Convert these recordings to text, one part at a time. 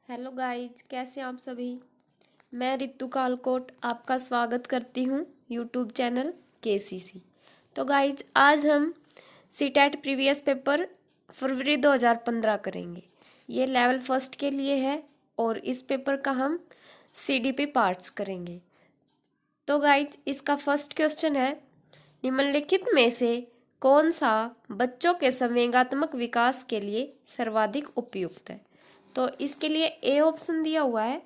Hello guys, कैसे हैं आप सभी। मैं रितु कालकोट आपका स्वागत करती हूँ यूट्यूब चैनल केसीसी। तो गाइज आज हम सीटेट प्रीवियस पेपर फरवरी 2015 करेंगे। ये लेवल फर्स्ट के लिए है और इस पेपर का हम सीडीपी पार्ट्स करेंगे। तो गाइज इसका फर्स्ट क्वेश्चन है, निम्नलिखित में से कौन सा बच्चों के संवेगात्मक विकास के लिए सर्वाधिक उपयुक्त है। तो इसके लिए ए ऑप्शन दिया हुआ है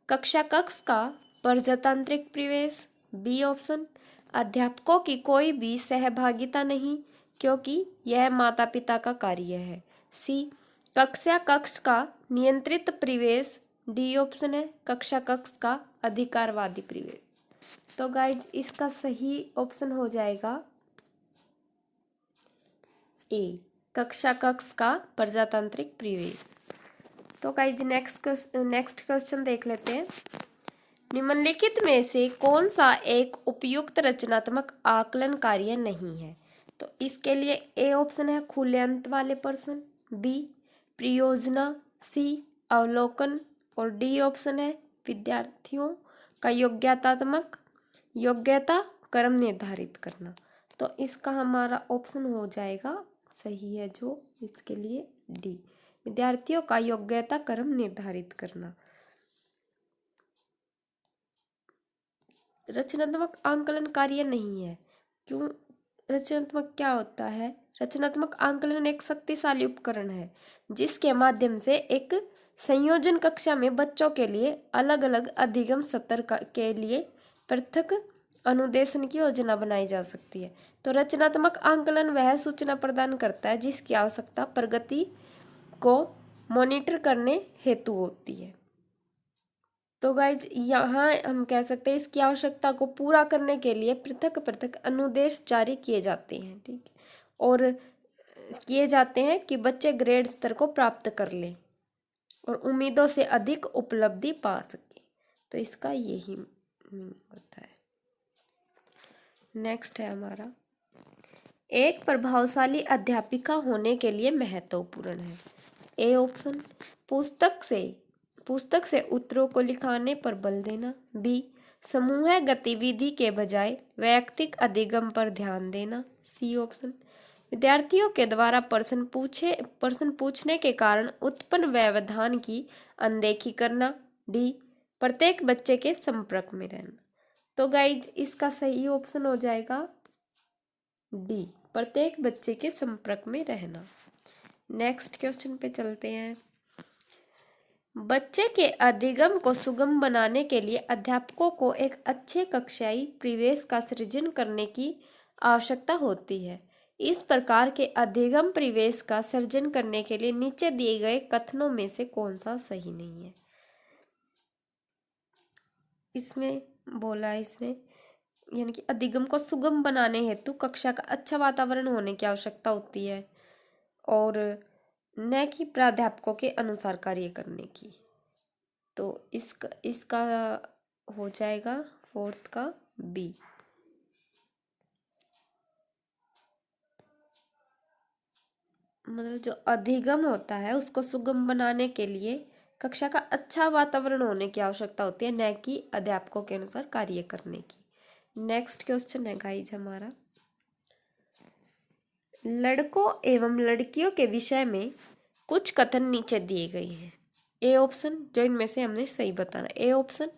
कक्षा कक्ष का प्रजातांत्रिक परिवेश, बी ऑप्शन अध्यापकों की कोई भी सहभागिता नहीं क्योंकि यह माता पिता का कार्य है, सी कक्षा कक्ष का नियंत्रित परिवेश, डी ऑप्शन है कक्षा कक्ष का अधिकारवादी परिवेश। तो गाइज इसका सही ऑप्शन हो जाएगा ए कक्षा कक्ष का प्रजातांत्रिक परिवेश। तो गाइज नेक्स्ट क्वेश्चन देख लेते हैं, निम्नलिखित में से कौन सा एक उपयुक्त रचनात्मक आकलन कार्य नहीं है। तो इसके लिए ए ऑप्शन है खुले अंत वाले प्रश्न, बी परियोजना, सी अवलोकन और डी ऑप्शन है विद्यार्थियों का योग्यता क्रम निर्धारित करना। तो इसका हमारा ऑप्शन हो जाएगा सही है जो इसके लिए डी विद्यार्थियों का योग्यता क्रम निर्धारित करना। रचनात्मक आंकलन कार्य नहीं है, क्यों? रचनात्मक क्या होता है? रचनात्मक आंकलन एक शक्तिशाली उपकरण है जिसके माध्यम से एक संयोजन कक्षा में बच्चों के लिए अलग अलग अधिगम स्तर के लिए पृथक अनुदेशन की योजना बनाई जा सकती है। तो रचनात्मक आंकलन वह सूचना प्रदान करता है जिसकी आवश्यकता प्रगति को मॉनिटर करने हेतु होती है। तो गाइज यहाँ हम कह सकते हैं इसकी आवश्यकता को पूरा करने के लिए पृथक पृथक अनुदेश जारी किए जाते हैं, ठीक है, और किए जाते हैं कि बच्चे ग्रेड स्तर को प्राप्त कर ले और उम्मीदों से अधिक उपलब्धि पा सके। तो इसका यही होता है। नेक्स्ट है हमारा, एक प्रभावशाली अध्यापिका होने के लिए महत्वपूर्ण है। ए ऑप्शन पुस्तक से उत्तरों को लिखाने पर बल देना, बी समूह गतिविधि के बजाय वैयक्तिक अधिगम पर ध्यान देना, सी ऑप्शन विद्यार्थियों के द्वारा प्रश्न पूछने के कारण उत्पन्न व्यवधान की अनदेखी करना, डी प्रत्येक बच्चे के संपर्क में रहना। तो गाइज इसका सही ऑप्शन हो जाएगा डी प्रत्येक बच्चे के संपर्क में रहना। नेक्स्ट क्वेश्चन पे चलते हैं, बच्चे के अधिगम को सुगम बनाने के लिए अध्यापकों को एक अच्छे कक्षाई परिवेश का सृजन करने की आवश्यकता होती है। इस प्रकार के अधिगम परिवेश का सृजन करने के लिए नीचे दिए गए कथनों में से कौन सा सही नहीं है। इसमें बोला इसने यानी कि अधिगम को सुगम बनाने हेतु कक्षा का अच्छा वातावरण होने की आवश्यकता होती है और न कि प्राध्यापकों के अनुसार कार्य करने की। तो इसका हो जाएगा फोर्थ का बी। मतलब जो अधिगम होता है उसको सुगम बनाने के लिए कक्षा का अच्छा वातावरण होने की आवश्यकता होती है, न कि अध्यापकों के अनुसार कार्य करने की। नेक्स्ट क्वेश्चन है गाइज हमारा, लड़कों एवं लड़कियों के विषय में कुछ कथन नीचे दिए गए हैं। ए ऑप्शन जो इनमें से हमने सही बताना, ए ऑप्शन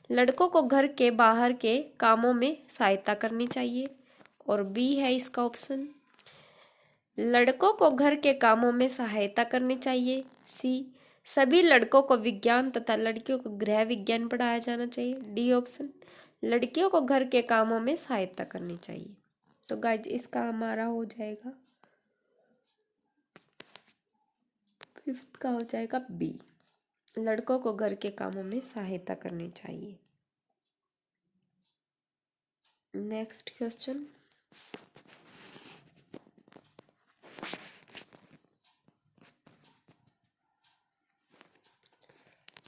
लड़कों को घर के बाहर के कामों में सहायता करनी चाहिए और बी है इसका ऑप्शन लड़कों को घर के कामों में सहायता करनी चाहिए, सी सभी लड़कों को विज्ञान तथा लड़कियों को गृह विज्ञान पढ़ाया जाना चाहिए, डी ऑप्शन लड़कियों को घर के कामों में सहायता करनी चाहिए। तो गाइज इसका हमारा हो जाएगा फिफ्थ का हो जाएगा बी लड़कों को घर के कामों में सहायता करनी चाहिए। नेक्स्ट क्वेश्चन,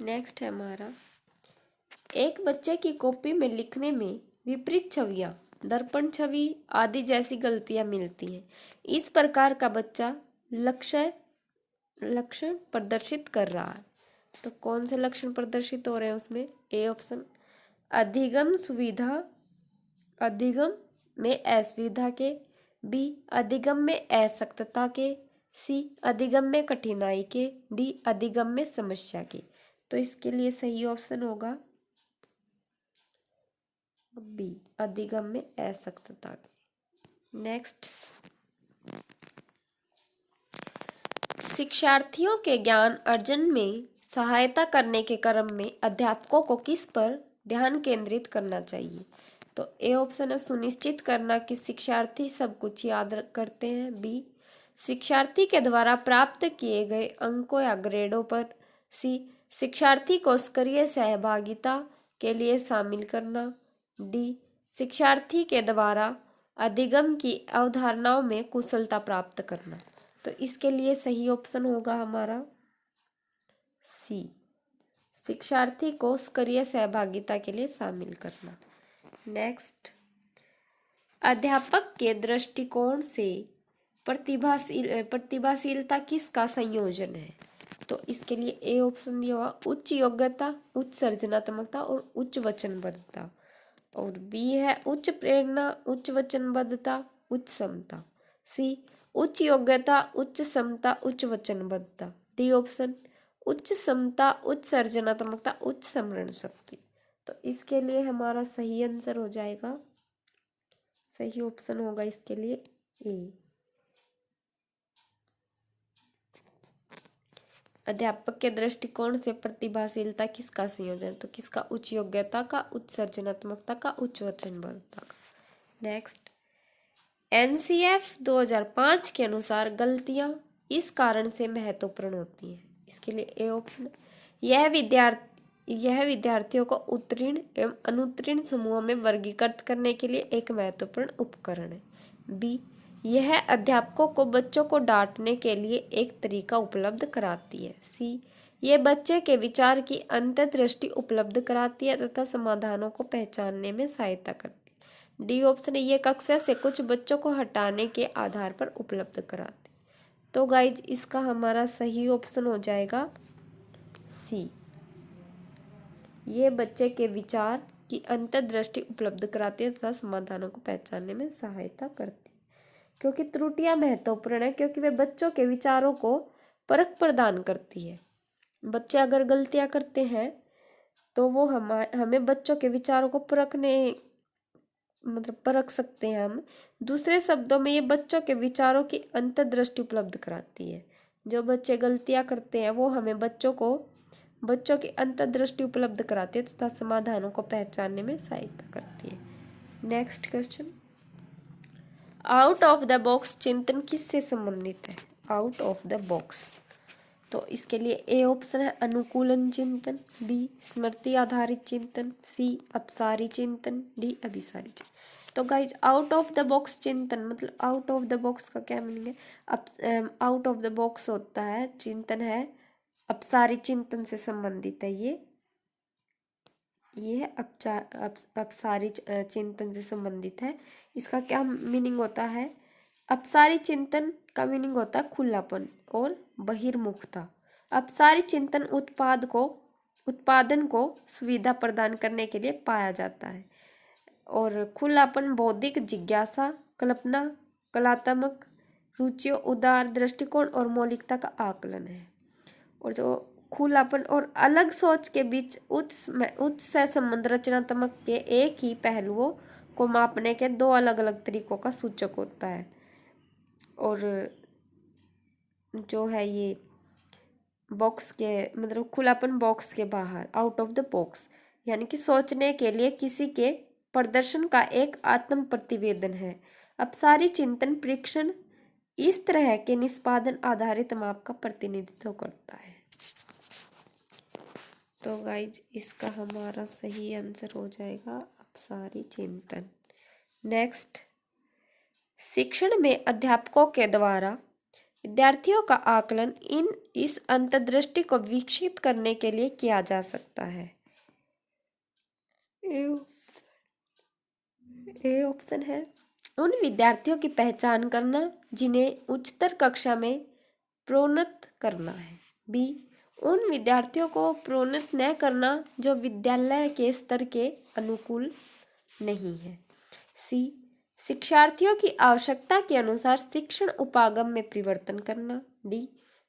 नेक्स्ट है हमारा, एक बच्चे की कॉपी में लिखने में विपरीत छवियां, दर्पण छवि आदि जैसी गलतियां मिलती हैं। इस प्रकार का बच्चा लक्षण प्रदर्शित कर रहा है। तो कौन से लक्षण प्रदर्शित हो रहे हैं उसमें? ए ऑप्शन, अधिगम सुविधा, अधिगम में असुविधा के, बी अधिगम में असक्तता के, सी अधिगम में कठिनाई के, डी अधिगम में समस्या के। तो इसके लिए सही ऑप्शन होगा बी, अधिगम में असक्तता के। नेक्स्ट, शिक्षार्थियों के ज्ञान अर्जन में सहायता करने के क्रम में अध्यापकों को किस पर ध्यान केंद्रित करना चाहिए? तो ए ऑप्शन है, सुनिश्चित करना कि शिक्षार्थी सब कुछ याद करते हैं। बी, शिक्षार्थी के द्वारा प्राप्त किए गए अंकों या ग्रेडों पर। सी, शिक्षार्थी को सक्रिय सहभागिता के लिए शामिल करना। डी, शिक्षार्थी के द्वारा अधिगम की अवधारणाओं में कुशलता प्राप्त करना। तो इसके लिए सही ऑप्शन होगा हमारा सी, शिक्षार्थी को सक्रिय सहभागिता के लिए शामिल करना। नेक्स्ट, अध्यापक के दृष्टिकोण से प्रतिभाशीलता किसका संयोजन है? तो इसके लिए ए ऑप्शन दिया हुआ, उच्च योग्यता, उच्च सृजनात्मकता और उच्च वचनबद्धता। और बी है उच्च प्रेरणा, उच्च वचनबद्धता, उच्च क्षमता। सी, उच्च योग्यता, उच्च क्षमता, उच्च वचनबद्धता। डी ऑप्शन, उच्च क्षमता, उच्च सृजनात्मकता, उच्च स्मरण शक्ति। तो इसके लिए हमारा सही आंसर हो जाएगा, सही ऑप्शन होगा इसके लिए ए, अध्यापक के दृष्टिकोण से प्रतिभाशीलता किसका संयोजन? तो किसका? उच्च योग्यता का, उच्च सृजनात्मकता का, उच्च वचनबद्धता का। नेक्स्ट, एनसीएफ 2005 के अनुसार गलतियां इस कारण से महत्वपूर्ण होती हैं। इसके लिए ए ऑप्शन, यह विद्यार्थियों को उत्तीर्ण एवं अनुत्तीर्ण समूहों में वर्गीकृत करने के लिए एक महत्वपूर्ण उपकरण है। बी, यह अध्यापकों को बच्चों को डांटने के लिए एक तरीका उपलब्ध कराती है। सी, ये बच्चे के विचार की अंतर्दृष्टि उपलब्ध कराती है तथा समाधानों को पहचानने में सहायता करती है। डी ऑप्शन, ये कक्षा से कुछ बच्चों को हटाने के आधार पर उपलब्ध कराती है। तो गाइज इसका हमारा सही ऑप्शन हो जाएगा सी, ये बच्चे के विचार की अंतर्दृष्टि उपलब्ध कराती है तथा समाधानों को पहचानने में सहायता करती है। क्योंकि त्रुटियां महत्वपूर्ण है, क्योंकि वे बच्चों के विचारों को परख प्रदान करती है। बच्चे अगर गलतियां करते हैं तो वो हमें बच्चों के विचारों को परख सकते हैं हम। दूसरे शब्दों में ये बच्चों के विचारों की अंतर्दृष्टि उपलब्ध कराती है। जो बच्चे गलतियां करते हैं वो हमें बच्चों की अंतर्दृष्टि उपलब्ध कराती है तथा समाधानों को पहचानने में सहायता करती है। Next question, out of the box चिंतन किससे संबंधित है? आउट ऑफ द बॉक्स, तो इसके लिए ए ऑप्शन है अनुकूलन चिंतन, बी स्मृति आधारित चिंतन, सी अपसारी चिंतन, डी अभिसारी चिंतन। तो guys out of the box चिंतन मतलब आउट ऑफ द बॉक्स का क्या मीनिंग है? आउट ऑफ द बॉक्स होता है चिंतन है अपसारी चिंतन से संबंधित है। ये है अपसारी चिंतन से संबंधित है। इसका क्या मीनिंग होता है? अपसारी चिंतन का मीनिंग होता है खुलापन और बहिर्मुखता। अपसारी चिंतन उत्पादन को सुविधा प्रदान करने के लिए पाया जाता है और खुलापन बौद्धिक जिज्ञासा, कल्पना, कलात्मक रुचियों, उदार दृष्टिकोण और मौलिकता का आकलन है। और जो खुलापन और अलग सोच के बीच उच्च सहसंबंध रचनात्मक के एक ही पहलुओं को मापने के दो अलग अलग तरीकों का सूचक होता है। और जो है ये बॉक्स के मतलब खुलापन बॉक्स के बाहर, आउट ऑफ द बॉक्स, यानी कि सोचने के लिए किसी के प्रदर्शन का एक आत्म प्रतिवेदन है। अपसारी चिंतन परीक्षण इस तरह के निष्पादन आधारित माप का प्रतिनिधित्व करता है। तो गाइज इसका हमारा सही आंसर हो जाएगा अपसारी चिंतन। नेक्स्ट, शिक्षण में अध्यापकों के द्वारा विद्यार्थियों का आकलन इस अंतर्दृष्टि को विकसित करने के लिए किया जा सकता है। ए ऑप्शन है उन विद्यार्थियों की पहचान करना जिन्हें उच्चतर कक्षा में प्रोन्नत करना है। बी, उन विद्यार्थियों को प्रोन्नत न करना जो विद्यालय के स्तर के अनुकूल नहीं है। सी, शिक्षार्थियों की आवश्यकता के अनुसार शिक्षण उपागम में परिवर्तन करना। डी,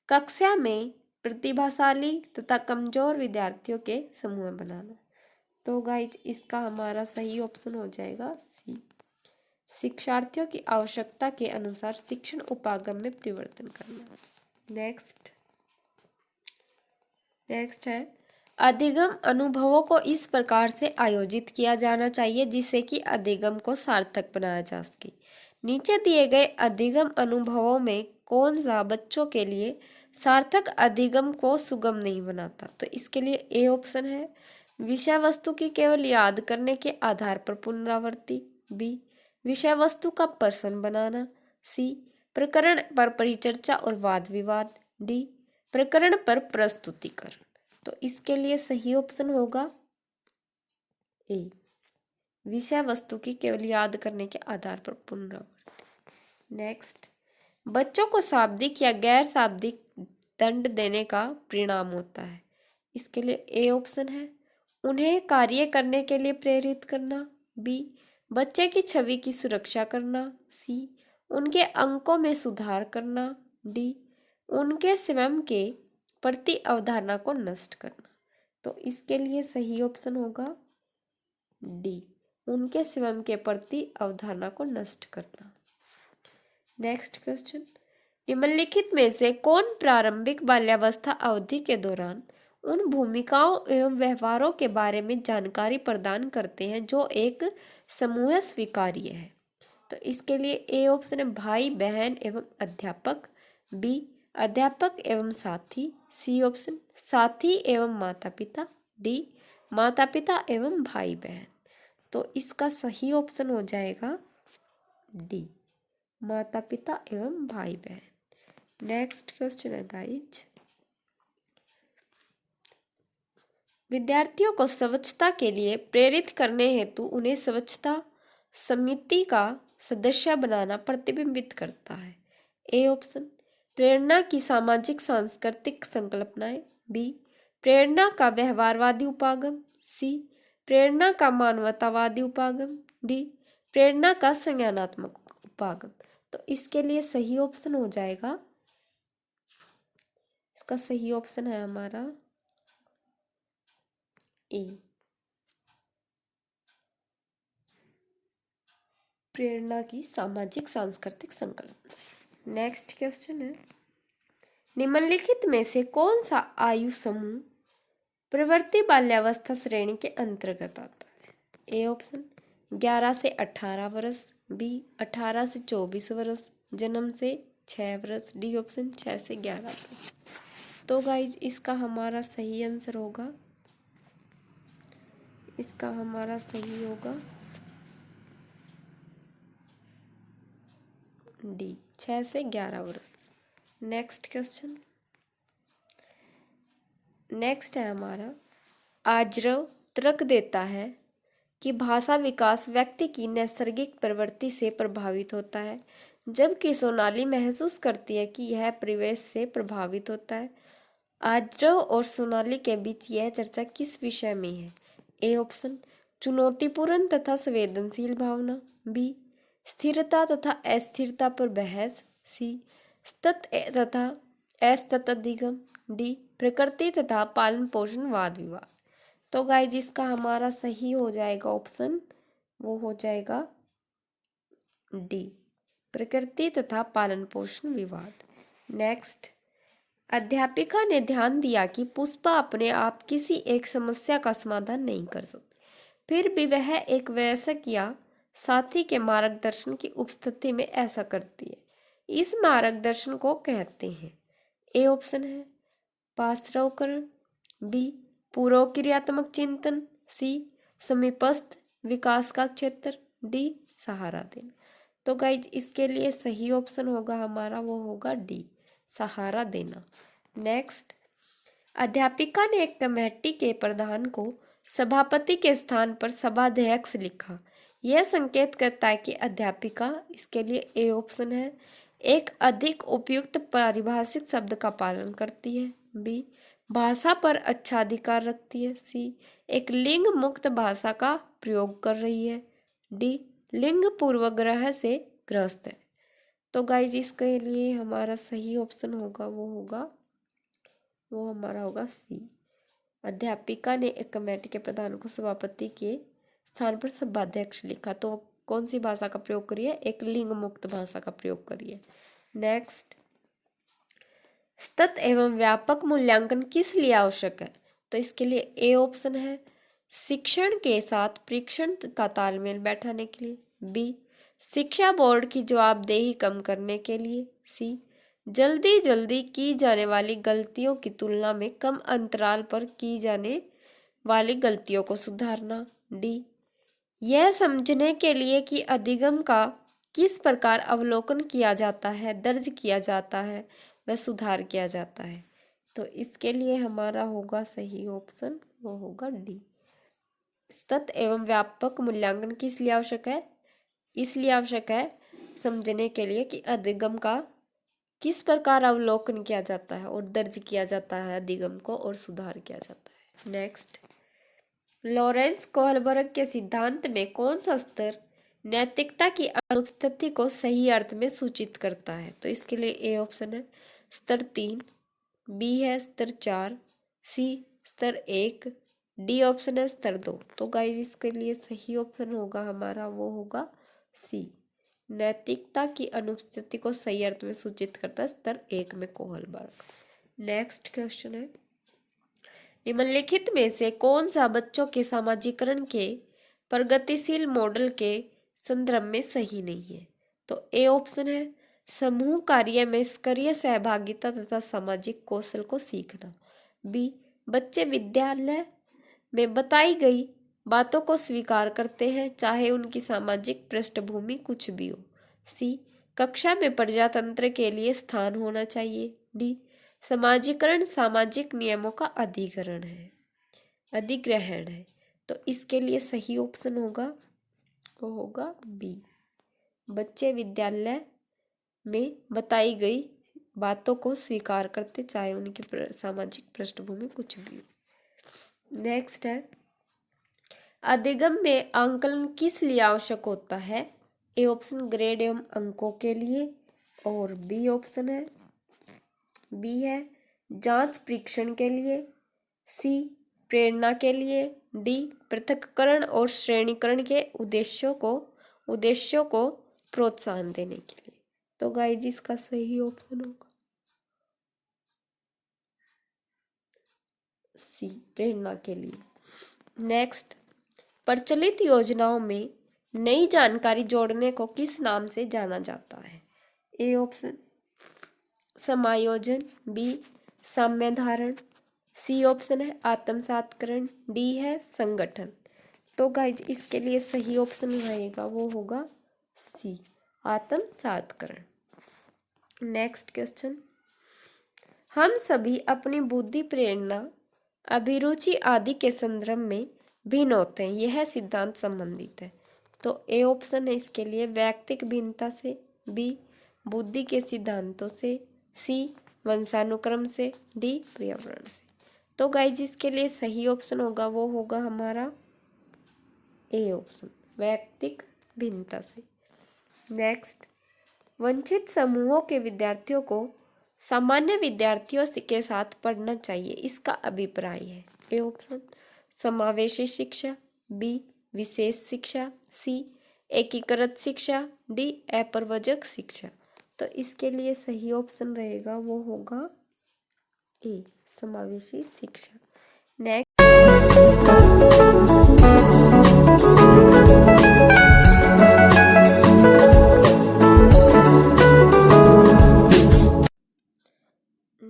कक्षा में प्रतिभाशाली तथा कमजोर विद्यार्थियों के समूह बनाना। तो गाइज इसका हमारा सही ऑप्शन हो जाएगा सी, शिक्षार्थियों की आवश्यकता के अनुसार शिक्षण उपागम में परिवर्तन करना। नेक्स्ट है, अधिगम अनुभवों को इस प्रकार से आयोजित किया जाना चाहिए जिससे कि अधिगम को सार्थक बनाया जा सके। नीचे दिए गए अधिगम अनुभवों में कौन सा बच्चों के लिए सार्थक अधिगम को सुगम नहीं बनाता? तो इसके लिए ए ऑप्शन है, विषय वस्तु की केवल याद करने के आधार पर पुनरावृत्ति। बी, विषय वस्तु का प्रश्न बनाना। सी, प्रकरण पर परिचर्चा और वाद विवाद। डी, प्रकरण पर प्रस्तुतिकरण। तो इसके लिए सही ऑप्शन होगा ए, विषय वस्तु की केवल याद करने के आधार पर पुनरावृत्ति। नेक्स्ट, बच्चों को शाब्दिक या गैर शाब्दिक दंड देने का परिणाम होता है। इसके लिए ए ऑप्शन है, उन्हें कार्य करने के लिए प्रेरित करना। बी, बच्चे की छवि की सुरक्षा करना। सी, उनके अंकों में सुधार करना। डी, उनके स्वयं के प्रति अवधारणा को नष्ट करना। तो इसके लिए सही ऑप्शन होगा डी, उनके स्वयं के प्रति अवधारणा को नष्ट करना। नेक्स्ट क्वेश्चन, निम्नलिखित में से कौन प्रारंभिक बाल्यावस्था अवधि के दौरान उन भूमिकाओं एवं व्यवहारों के बारे में जानकारी प्रदान करते हैं जो एक समूह स्वीकार्य है? तो इसके लिए ए ऑप्शन है, भाई बहन एवं अध्यापक। बी, अध्यापक एवं साथी। सी ऑप्शन, साथी एवं माता पिता। डी, माता पिता एवं भाई बहन। तो इसका सही ऑप्शन हो जाएगा डी, माता पिता एवं भाई बहन। नेक्स्ट क्वेश्चन है गाइज, विद्यार्थियों को स्वच्छता के लिए प्रेरित करने हेतु उन्हें स्वच्छता समिति का सदस्य बनाना प्रतिबिंबित करता है। ए ऑप्शन, प्रेरणा की सामाजिक सांस्कृतिक संकल्पनाएं। बी, प्रेरणा का व्यवहारवादी उपागम। सी, प्रेरणा का मानवतावादी उपागम। डी, प्रेरणा का संज्ञानात्मक उपागम। तो इसके लिए सही ऑप्शन हो जाएगा, इसका सही ऑप्शन है हमारा ए, प्रेरणा की सामाजिक सांस्कृतिक संकल्पना। नेक्स्ट क्वेश्चन है, निम्नलिखित में से कौन सा आयु समूह प्रवृत्ति बाल्यावस्था श्रेणी के अंतर्गत आता है? ए ऑप्शन, 11 से 18 वर्ष। बी, 18 से 24 वर्ष। जन्म से 6 वर्ष। डी ऑप्शन, 6 से 11 वर्ष। तो गाइज इसका हमारा सही आंसर होगा, इसका हमारा सही होगा डी, 6 से 11 वर्ष। नेक्स्ट क्वेश्चन, नेक्स्ट है हमारा, आजरव तर्क देता है कि भाषा विकास व्यक्ति की नैसर्गिक प्रवृत्ति से प्रभावित होता है, जबकि सोनाली महसूस करती है कि यह परिवेश से प्रभावित होता है। आजरव और सोनाली के बीच यह चर्चा किस विषय में है? ए ऑप्शन, चुनौतीपूर्ण तथा संवेदनशील भावना। बी, स्थिरता तथा अस्थिरता पर बहस। सी, सतत तथा असतत अधिगम। डी, प्रकृति तथा पालन पोषण वाद विवाद। तो गाइस जिसका हमारा सही हो जाएगा ऑप्शन, वो हो जाएगा डी, प्रकृति तथा पालन पोषण विवाद। नेक्स्ट, अध्यापिका ने ध्यान दिया कि पुष्पा अपने आप किसी एक समस्या का समाधान नहीं कर सकती, फिर भी वह एक वयस्क या साथी के मार्गदर्शन की उपस्थिति में ऐसा करती है। इस मार्गदर्शन को कहते हैं, ए ऑप्शन है पार्श्वकरण। बी, पूर्व क्रियात्मक चिंतन। सी, समीपस्थ विकास का क्षेत्र। डी, सहारा देना। तो गाइज इसके लिए सही ऑप्शन होगा हमारा, वो होगा डी, सहारा देना। नेक्स्ट, अध्यापिका ने एक कमेटी के प्रधान को सभापति के स्थान पर सभाध्यक्ष लिखा। यह संकेत करता है कि अध्यापिका, इसके लिए ए ऑप्शन है, एक अधिक उपयुक्त पारिभाषिक शब्द का पालन करती है। बी, भाषा पर अच्छा अधिकार रखती है। सी, एक लिंग मुक्त भाषा का प्रयोग कर रही है। डी, लिंग पूर्वग्रह से ग्रस्त है। तो गाइज इसके लिए हमारा सही ऑप्शन होगा वो हमारा होगा सी। अध्यापिका ने एक कमेटी के प्रधान को सभापति के स्थान पर सभाध्यक्ष लिखा। तो कौन सी भाषा का प्रयोग करिए? एक लिंग मुक्त भाषा का प्रयोग करिए। नेक्स्ट, सतत एवं व्यापक मूल्यांकन किस लिए आवश्यक है? तो इसके लिए ए ऑप्शन है शिक्षण के साथ परीक्षण का तालमेल बैठाने के लिए। बी, शिक्षा बोर्ड की जवाबदेही कम करने के लिए। सी, जल्दी जल्दी की जाने वाली गलतियों की तुलना में कम अंतराल पर की जाने वाली गलतियों को सुधारना। डी, यह समझने के लिए कि अधिगम का किस प्रकार अवलोकन किया जाता है, दर्ज किया जाता है, वह सुधार किया जाता है। तो इसके लिए हमारा होगा सही ऑप्शन, वो होगा डी। सतत एवं व्यापक मूल्यांकन किस लिए आवश्यक है? इसलिए आवश्यक है समझने के लिए कि अधिगम का किस प्रकार अवलोकन किया जाता है और दर्ज किया जाता है अधिगम को, और सुधार किया जाता है। नेक्स्ट, लॉरेंस कोहलबर्ग के सिद्धांत में कौन सा स्तर नैतिकता की अनुपस्थिति को सही अर्थ में सूचित करता है? तो इसके लिए ए ऑप्शन है स्तर 3, बी है स्तर 4, सी स्तर 1, डी ऑप्शन है स्तर 2। तो गाइस इसके लिए सही ऑप्शन होगा हमारा वो होगा सी, नैतिकता की अनुपस्थिति को सही अर्थ में सूचित करता है स्तर 1 में कोहलबर्ग। नेक्स्ट क्वेश्चन है, निम्नलिखित में से कौन सा बच्चों के समाजीकरण के प्रगतिशील मॉडल के संदर्भ में सही नहीं है? तो ए ऑप्शन है समूह कार्य में सक्रिय सहभागिता तथा सामाजिक कौशल को सीखना। बी, बच्चे विद्यालय में बताई गई बातों को स्वीकार करते हैं चाहे उनकी सामाजिक पृष्ठभूमि कुछ भी हो। सी, कक्षा में प्रजातंत्र के लिए स्थान होना चाहिए। डी, समाजीकरण सामाजिक नियमों का अधिग्रहण है। तो इसके लिए सही ऑप्शन होगा वो होगा बी, बच्चे विद्यालय में बताई गई बातों को स्वीकार करते चाहे उनकी सामाजिक पृष्ठभूमि कुछ भी हो। नेक्स्ट है, अधिगम में आंकलन किस लिए आवश्यक होता है? ए ऑप्शन ग्रेड एवं अंकों के लिए, और बी ऑप्शन है बी है जांच परीक्षण के लिए, सी प्रेरणा के लिए, डी पृथक्करण और श्रेणीकरण के उद्देश्यों को प्रोत्साहन देने के लिए। तो गाइस इसका सही ऑप्शन होगा सी, प्रेरणा के लिए। नेक्स्ट, प्रचलित योजनाओं में नई जानकारी जोड़ने को किस नाम से जाना जाता है? ए ऑप्शन समायोजन, बी साम्यधारण, सी ऑप्शन है आत्मसातकरण, डी है संगठन। तो गाइज इसके लिए सही ऑप्शन रहेगा वो होगा सी, आत्मसातकरण। नेक्स्ट क्वेश्चन, हम सभी अपनी बुद्धि, प्रेरणा, अभिरुचि आदि के संदर्भ में भिन्न होते हैं, यह सिद्धांत संबंधित है। तो ए ऑप्शन है इसके लिए वैयक्तिक भिन्नता से, बी बुद्धि के सिद्धांतों से, सी वंशानुक्रम से, डी पर्यावरण से। तो गाइज इसके लिए सही ऑप्शन होगा वो होगा हमारा ए ऑप्शन, वैयक्तिक भिन्नता से। नेक्स्ट, वंचित समूहों के विद्यार्थियों को सामान्य विद्यार्थियों के साथ पढ़ना चाहिए, इसका अभिप्राय है। ए ऑप्शन समावेशी शिक्षा, बी विशेष शिक्षा, सी एकीकृत शिक्षा, डी अप्रव्रजक शिक्षा। तो इसके लिए सही ऑप्शन रहेगा वो होगा ए, समावेशी शिक्षा।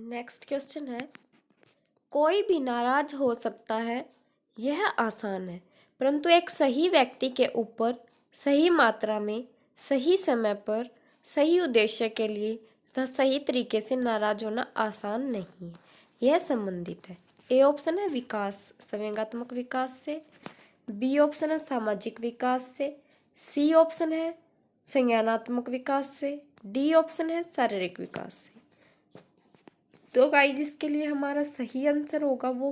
नेक्स्ट क्वेश्चन है, कोई भी नाराज हो सकता है, यह आसान है, परंतु एक सही व्यक्ति के ऊपर सही मात्रा में, सही समय पर, सही उद्देश्य के लिए तथा सही तरीके से नाराज होना आसान नहीं है, यह संबंधित है। ए ऑप्शन है विकास, संवेगात्मक विकास से, बी ऑप्शन है सामाजिक विकास से, सी ऑप्शन है संज्ञानात्मक विकास से, डी ऑप्शन है शारीरिक विकास से। तो गाइज इसके लिए हमारा सही आंसर होगा वो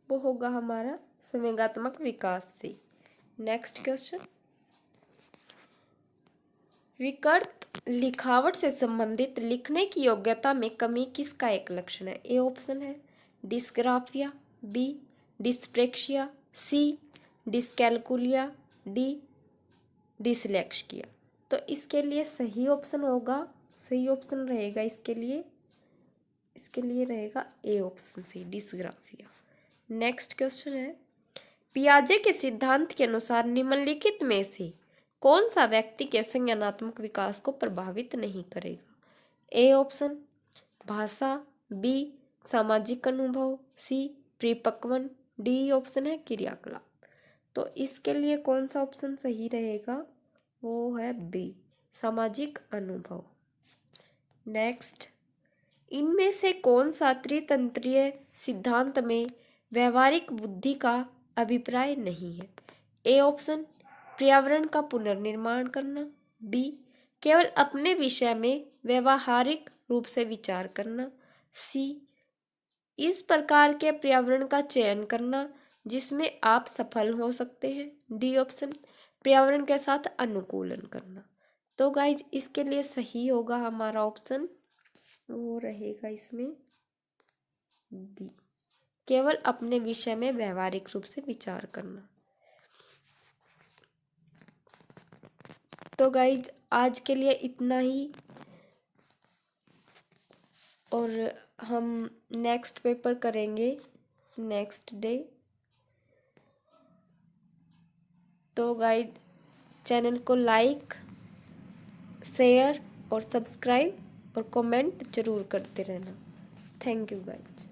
होगा हमारा संवेगात्मक विकास से। नेक्स्ट क्वेश्चन, विकृत लिखावट से संबंधित लिखने की योग्यता में कमी किसका एक लक्षण है? ए ऑप्शन है dysgraphia, B dyspraxia, C dyscalculia, D dyslexia. तो इसके लिए सही ऑप्शन रहेगा इसके लिए रहेगा A option C dysgraphia. Next question है, पियाजे के सिद्धांत के अनुसार निम्नलिखित में से कौन सा व्यक्ति के संज्ञानात्मक विकास को प्रभावित नहीं करेगा? ए ऑप्शन भाषा, बी सामाजिक अनुभव, सी परिपक्वन, डी ऑप्शन है क्रियाकलाप। तो इसके लिए कौन सा ऑप्शन सही रहेगा? वो है बी सामाजिक अनुभव। नेक्स्ट, इनमें से कौन सा त्रितंत्रीय सिद्धांत में व्यवहारिक बुद्धि का अभिप्राय नहीं है? ए ऑप्शन पर्यावरण का पुनर्निर्माण करना, बी केवल अपने विषय में व्यवहारिक रूप से विचार करना, सी इस प्रकार के पर्यावरण का चयन करना जिसमें आप सफल हो सकते हैं, डी ऑप्शन पर्यावरण के साथ अनुकूलन करना। तो गाइज इसके लिए सही होगा हमारा ऑप्शन, वो रहेगा इसमें बी केवल अपने विषय में व्यवहारिक रूप से विचार करना। तो गाइज आज के लिए इतना ही, और हम नेक्स्ट पेपर करेंगे नेक्स्ट डे। तो गाइज चैनल को लाइक, शेयर और सब्सक्राइब और कमेंट जरूर करते रहना। Thank you guys.